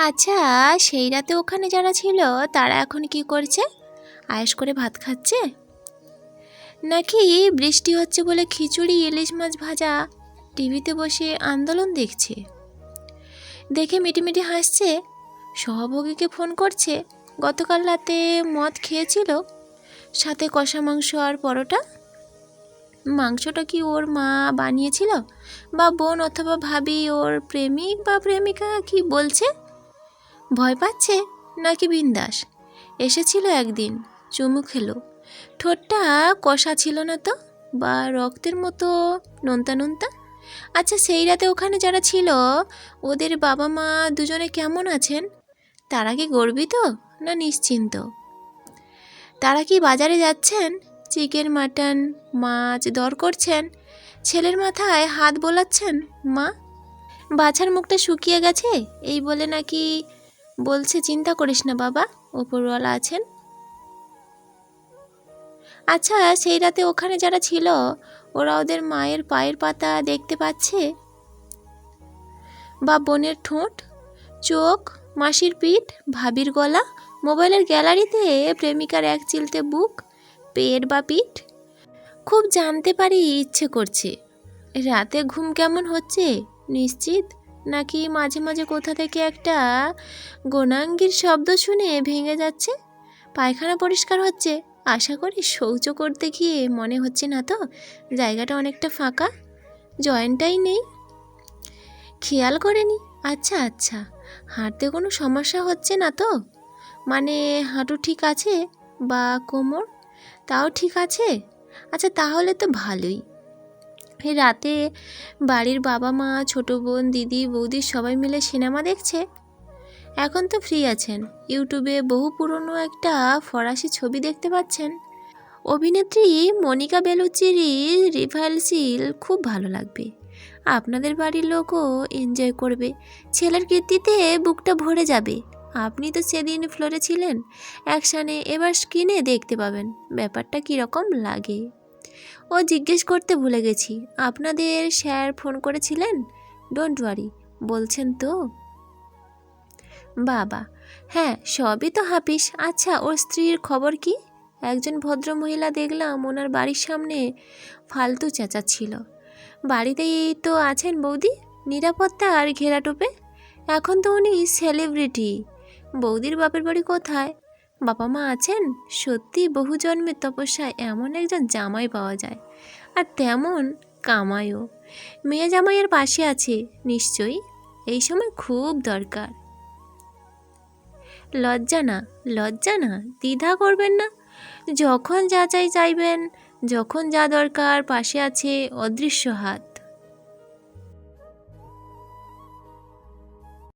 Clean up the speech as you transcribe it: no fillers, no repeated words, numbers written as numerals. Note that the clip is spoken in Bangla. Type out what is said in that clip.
আচ্ছা, সেই রাতে ওখানে যারা ছিল তারা এখন কি করছে? আয়েশ করে ভাত খাচ্ছে, নাকি বৃষ্টি হচ্ছে বলে খিচুড়ি ইলিশ মাছ ভাজা টিভিতে বসে আন্দোলন দেখছে? দেখে মিটিমিটি হাসছে, সহভোগীকে ফোন করছে গতকাল রাতে মদ খেয়েছিল, সাথে কষা মাংস আর পরোটা। মাংসটা কি ওর মা বানিয়েছিল, বা বোন অথবা ভাবি ওর প্রেমিক বা প্রেমিকা কি বলছে? ভয় পাচ্ছে নাকি বিন্দাস? এসেছিল একদিন, চুমু খেলো, ঠোঁটটা কষা ছিল না তো, বা রক্তের মতো নোনতা নোনতা? আচ্ছা, সেই রাতে ওখানে যারা ছিল ওদের বাবা মা দুজনে কেমন আছেন? তারা কি গর্বিত না নিশ্চিন্ত? তারা কি বাজারে যাচ্ছেন, চিকেন মাটন মাছ দর করছেন, ছেলের মাথায় হাত বোলাচ্ছেন? মা বাছার মুখটা শুকিয়ে গেছে এই বলে নাকি বলছে চিন্তা করিস না বাবা, ওপরওয়ালা আছেন? আচ্ছা, সেই রাতে ওখানে যারা ছিল ওরা ওদের মায়ের পায়ের পাতা দেখতে পাচ্ছে, বা বোনের ঠোঁট, চোখ, মাসির পিঠ, ভাবির গলা, মোবাইলের গ্যালারিতে প্রেমিকার এক চিলতে বুক, পেট বা পিঠ? খুব জানতে পারি ইচ্ছে করছে। রাতে ঘুম কেমন হচ্ছে নিশ্চিত, নাকি মাঝে মাঝে কোথা থেকে একটা গোনাঙ্গির শব্দ শুনে ভেঙে যাচ্ছে? পায়খানা পরিষ্কার হচ্ছে, আশা করি শৌচ করতে গিয়ে মনে হচ্ছে না তো জায়গাটা অনেকটা ফাঁকা, জয়েন্টটাই নেই? খেয়াল করেনি। আচ্ছা আচ্ছা, হাঁটতে কোনো সমস্যা হচ্ছে না তো? মানে হাঁটু ঠিক আছে, বা কোমর তাও ঠিক আছে? আচ্ছা, তাহলে তো ভালোই। এই রাতে বাড়ির বাবা মা, ছোট বোন, দিদি, বৌদি সবাই মিলে সিনেমা দেখছে। এখন তো ফ্রি আছেন, ইউটিউবে বহু পুরনো একটা ফরাসি ছবি দেখতে পাচ্ছেন। অভিনেত্রী মনিকা বেলুচির রিভাইলশীল খুব ভালো লাগবে, আপনাদের বাড়ির লোকও এনজয় করবে, ছেলের কীর্তিতে বুকটা ভরে যাবে। আপনি তো সেদিন ফ্লোরে ছিলেন অ্যাকশানে, এবার স্ক্রিনে দেখতে পাবেন ব্যাপারটা কীরকম লাগে। ও জিজ্ঞেস করতে ভুলে গেছি, আপনাদের স্যার ফোন করেছিলেন? ডোন্ট ওয়ারি বলছেন তো? বাবা, হ্যাঁ সবই তো হাপিস। আচ্ছা, ওর স্ত্রীর খবর কি? একজন ভদ্র মহিলা দেখলাম ওনার বাড়ির সামনে ফালতু চেঁচাচ্ছিল। বাড়িতেই তো আছেন বৌদি, নিরাপত্তা আর ঘেরাটোপে। এখন তো উনি সেলিব্রিটি। বৌদির বাপের বাড়ি কোথায়? বাবা মা আছেন? সত্যি বহু জন্মের তপস্যায় এমন একজন জামাই পাওয়া যায়, আর তেমন কামাইও। মেয়ে জামাইয়ের পাশে আছে নিশ্চয়ই, এই সময় খুব দরকার। লজ্জা না, লজ্জা না, দ্বিধা করবেন না। যখন যা চাইবেন, যখন যা দরকার পাশে আছে অদৃশ্য হাত।